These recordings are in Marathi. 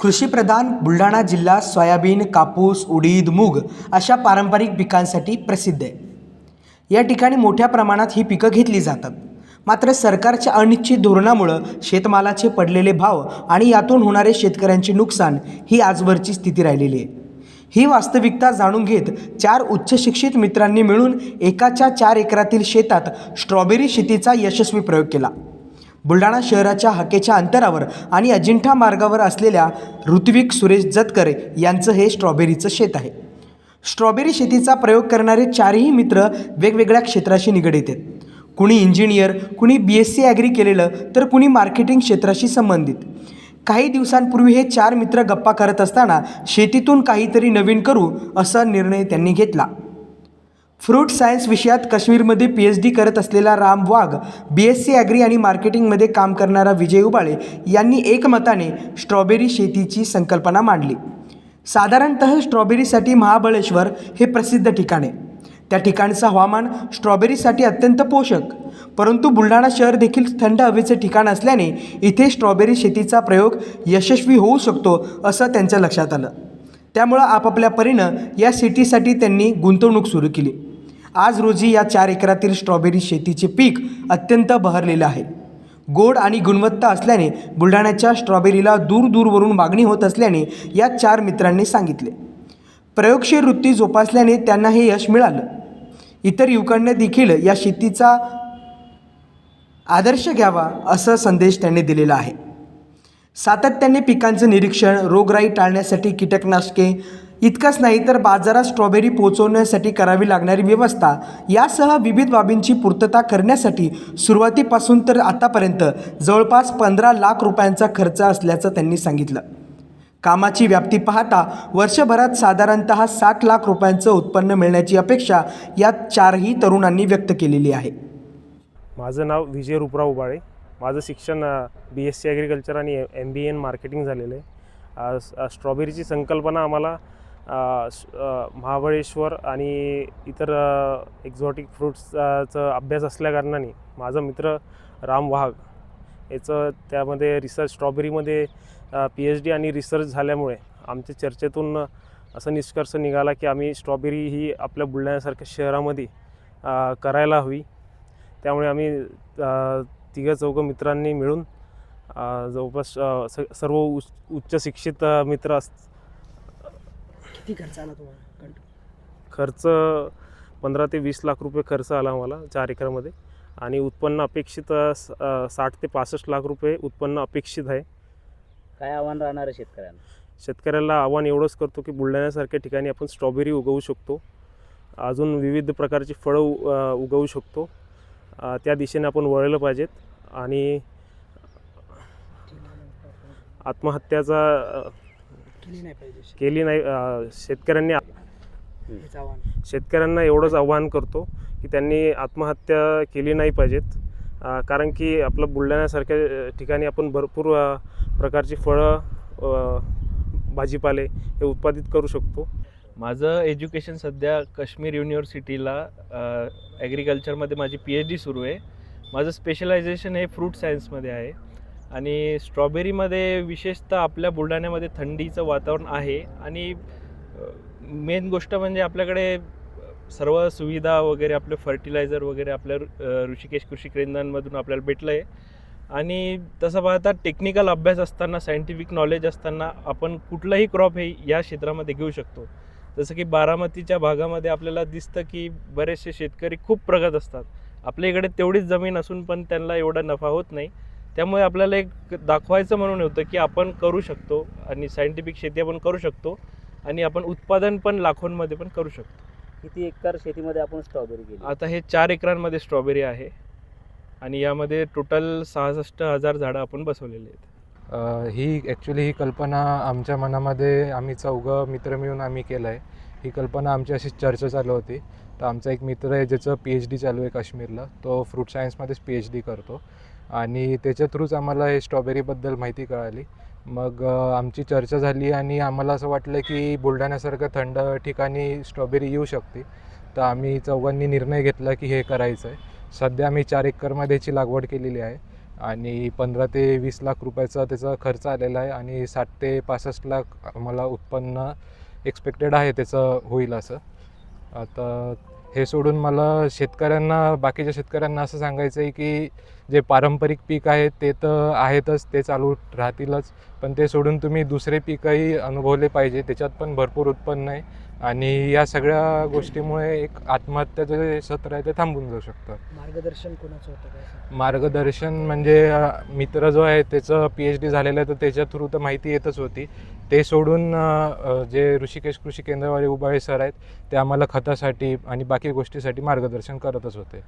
कृषीप्रधान बुलढाणा जिल्हा सोयाबीन, कापूस, उडीद, मूग अशा पारंपरिक पिकांसाठी प्रसिद्ध आहे. या ठिकाणी मोठ्या प्रमाणात ही पिकं घेतली जातात. मात्र सरकारच्या अनिश्चित धोरणामुळे शेतमालाचे पडलेले भाव आणि यातून होणारे शेतकऱ्यांचे नुकसान ही आजवरची स्थिती राहिलेली आहे. ही वास्तविकता जाणून घेत 4 उच्च शिक्षित मित्रांनी मिळून एकाच्या 4 एकरातील शेतात स्ट्रॉबेरी शेतीचा यशस्वी प्रयोग केला. बुलढाणा शहराच्या हाकेच्या अंतरावर आणि अजिंठा मार्गावर असलेल्या ऋत्विक सुरेश जतकर यांचं हे स्ट्रॉबेरीचं शेत आहे. स्ट्रॉबेरी शेतीचा प्रयोग करणारे 4ही मित्र वेगवेगळ्या क्षेत्राशी निगडीत आहेत. कुणी इंजिनियर, कुणी BSc ॲग्री केलेलं, तर कुणी मार्केटिंग क्षेत्राशी संबंधित. काही दिवसांपूर्वी हे 4 मित्र गप्पा करत असताना शेतीतून काहीतरी नवीन करू असा निर्णय त्यांनी घेतला. फ्रूट सायन्स विषयात काश्मीरमध्ये PhD करत असलेला राम वाघ, BSc ॲग्री आणि मार्केटिंगमध्ये काम करणारा विजय उबाळे यांनी एकमताने स्ट्रॉबेरी शेतीची संकल्पना मांडली. साधारणतः स्ट्रॉबेरीसाठी महाबळेश्वर हे प्रसिद्ध ठिकाण आहे. त्या ठिकाणचं हवामान स्ट्रॉबेरीसाठी अत्यंत पोषक, परंतु बुलढाणा शहर देखील थंड हवेचे ठिकाण असल्याने इथे स्ट्रॉबेरी शेतीचा प्रयोग यशस्वी होऊ शकतो असं त्यांच्या लक्षात आलं. त्यामुळं आपापल्या परीनं या शेतीसाठी त्यांनी गुंतवणूक सुरू केली. आज रोजी या 4 एकरातील स्ट्रॉबेरी शेतीचे पीक अत्यंत बहरलेलं आहे. गोड आणि गुणवत्ता असल्याने बुलढाण्याच्या स्ट्रॉबेरीला दूरवरून मागणी होत असल्याने या 4 मित्रांनी सांगितले. प्रयोगशील वृत्ती जोपासल्याने त्यांना हे यश मिळालं. इतर युवकांनी देखील या शेतीचा आदर्श घ्यावा असा संदेश त्यांनी दिलेला आहे. सातत्याने पिकांचं निरीक्षण, रोगराई टाळण्यासाठी कीटकनाशके, इतकंच नाही तर बाजारात स्ट्रॉबेरी पोहोचवण्यासाठी करावी लागणारी व्यवस्था यासह विविध बाबींची पूर्तता करण्यासाठी सुरुवातीपासून तर आतापर्यंत जवळपास 15 लाख रुपयांचा खर्च असल्याचं त्यांनी सांगितलं. कामाची व्याप्ती पाहता वर्षभरात साधारणतः 60 लाख रुपयांचं उत्पन्न मिळण्याची अपेक्षा या 4ही तरुणांनी व्यक्त केलेली आहे. माझं नाव विजय रूपराव उबाळे. माझं शिक्षण BSc ॲग्रिकल्चर आणि MBA इन मार्केटिंग झालेलं आहे. स्ट्रॉबेरीची संकल्पना आम्हाला महाबळेश्वर आणि इतर एक्झॉटिक फ्रूट्सचा अभ्यास असल्याकारणाने माझा मित्र राम वाघ याचं त्यामध्ये रिसर्च स्ट्रॉबेरीमध्ये PhD आणि रिसर्च झाल्यामुळे आमच्या चर्चेतून असा निष्कर्ष निघाला की आम्ही स्ट्रॉबेरी ही आपल्या बुलढाण्यासारख्या शहरामध्ये करायला हवी. त्यामुळे आम्ही 3-4 मित्रांनी मिळून जवळपास सर्व उच्च शिक्षित मित्र किती खर्च आला तुम्हाला? खर्च 15 ते 20 लाख रुपये खर्च आला आम्हाला 4 एकरामध्ये आणि उत्पन्न अपेक्षित 60 ते 65 लाख रुपये उत्पन्न अपेक्षित आहे. काय आव्हान राहणार आहे शेतकऱ्यांना? शेतकऱ्याला आव्हान एवढंच करतो की बुलढाण्यासारख्या ठिकाणी आपण स्ट्रॉबेरी उगवू शकतो, अजून विविध प्रकारची फळं उगवू शकतो. त्या दिशेने आपण वळलं पाहिजेत आणि आत्महत्याचा केली नाही. शेतकऱ्यांना एवढंच आव्हान करतो की त्यांनी आत्महत्या केली नाही पाहिजेत, कारण की आपलं बुलढाण्यासारख्या ठिकाणी आपण भरपूर प्रकारची फळं, भाजीपाले हे उत्पादित करू शकतो. माझं एज्युकेशन सध्या काश्मीर युनिव्हर्सिटीला ॲग्रिकल्चरमध्ये माझी PhD सुरू आहे. माझं स्पेशलायझेशन हे फ्रूट सायन्समध्ये आहे आणि स्ट्रॉबेरीमध्ये विशेषतः आपल्या बुलढाण्यामध्ये थंडीचं वातावरण आहे आणि मेन गोष्ट म्हणजे आपल्याकडे सर्व सुविधा वगैरे, आपले फर्टिलायझर वगैरे आपल्या ऋषिकेश कृषी केंद्रांमधून आपल्याला भेटलं आहे. आणि तसं पाहता टेक्निकल अभ्यास असताना, सायंटिफिक नॉलेज असताना आपण कुठलंही क्रॉप हे या क्षेत्रामध्ये घेऊ शकतो. जसं की बारामतीच्या भागामध्ये आपल्याला दिसतं की बरेचसे शेतकरी खूप प्रगत असतात. आपल्या इकडे तेवढीच जमीन असून पण त्यांना एवढा नफा होत नाही. त्यामुळे आपल्याला एक दाखवायचं म्हणून होतं की आपण करू शकतो आणि सायंटिफिक शेती आपण करू शकतो आणि आपण उत्पादन पण लाखोंमध्ये पण करू शकतो. किती एकर शेतीमध्ये आपण स्ट्रॉबेरी केली? आता हे 4 एकरांमध्ये स्ट्रॉबेरी आहे आणि यामध्ये टोटल 66,000 झाडं आपण बसवलेली आहेत. ही कल्पना आमच्या मनामध्ये आम्ही 4 मित्र मिळून आम्ही केलं आहे. ही कल्पना आमची अशी चर्चा चालू होती. तर आमचा एक मित्र आहे ज्याचं PhD चालू आहे काश्मीरला, तो फ्रूट सायन्समध्येच PhD करतो आणि त्याच्या थ्रूच आम्हाला हे स्ट्रॉबेरीबद्दल माहिती कळाली. मग आमची चर्चा झाली आणि आम्हाला असं वाटलं की बुलढाण्यासारखं थंड ठिकाणी स्ट्रॉबेरी येऊ शकते. तर आम्ही 4घांनी निर्णय घेतला की हे करायचं आहे. सध्या आम्ही 4 एकरमध्ये याची लागवड केलेली आहे आणि 15 ते 20 लाख रुपयाचा त्याचा खर्च आलेला आहे आणि 60 ते 65 लाख मला उत्पन्न एक्सपेक्टेड आहे त्याचं होईल असं. आता हे सोडून मला शेतकऱ्यांना, बाकीच्या शेतकऱ्यांना असं सांगायचं आहे की जे पारंपरिक पीक आहे ते तर आहेतच, ते चालू राहतीलच, पण ते सोडून तुम्ही दुसरे पीकही अनुभवले पाहिजे. त्याच्यात पण भरपूर उत्पन्न आहे आणि या सगळ्या गोष्टीमुळे एक आत्महत्याचं जे सत्र आहे ते थांबून जाऊ शकतं. मार्गदर्शन कोणाचं होतं काय? मार्गदर्शन म्हणजे मित्र जो आहे त्याचं PhD झालेलं आहे, तर त्याच्या थ्रू तर माहिती येतच होती. ते सोडून जे ऋषिकेश कृषी केंद्रवाले उबाळे सर आहेत ते आम्हाला खतासाठी आणि बाकी गोष्टीसाठी मार्गदर्शन करतच होते.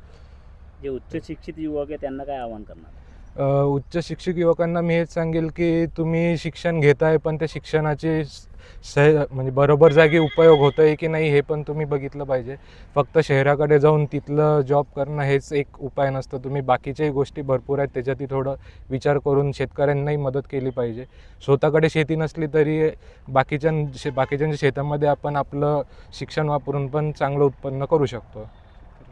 जे उच्च शिक्षित युवक आहे त्यांना काय आव्हान करणार? उच्च शिक्षित युवकांना मी हेच सांगेल की तुम्ही शिक्षण घेताय, पण त्या शिक्षणाचे म्हणजे बरोबर जागी उपयोग होतो आहे की नाही हे पण तुम्ही बघितलं पाहिजे. फक्त शहराकडे जाऊन तिथलं जॉब करणं हेच एक उपाय नसतं. तुम्ही बाकीच्याही गोष्टी भरपूर आहेत त्याच्यातही थोडं विचार करून शेतकऱ्यांनाही मदत केली पाहिजे. स्वतःकडे शेती नसली तरी बाकीच्या शेतामध्ये आपण आपलं शिक्षण वापरून पण चांगलं उत्पन्न करू शकतो.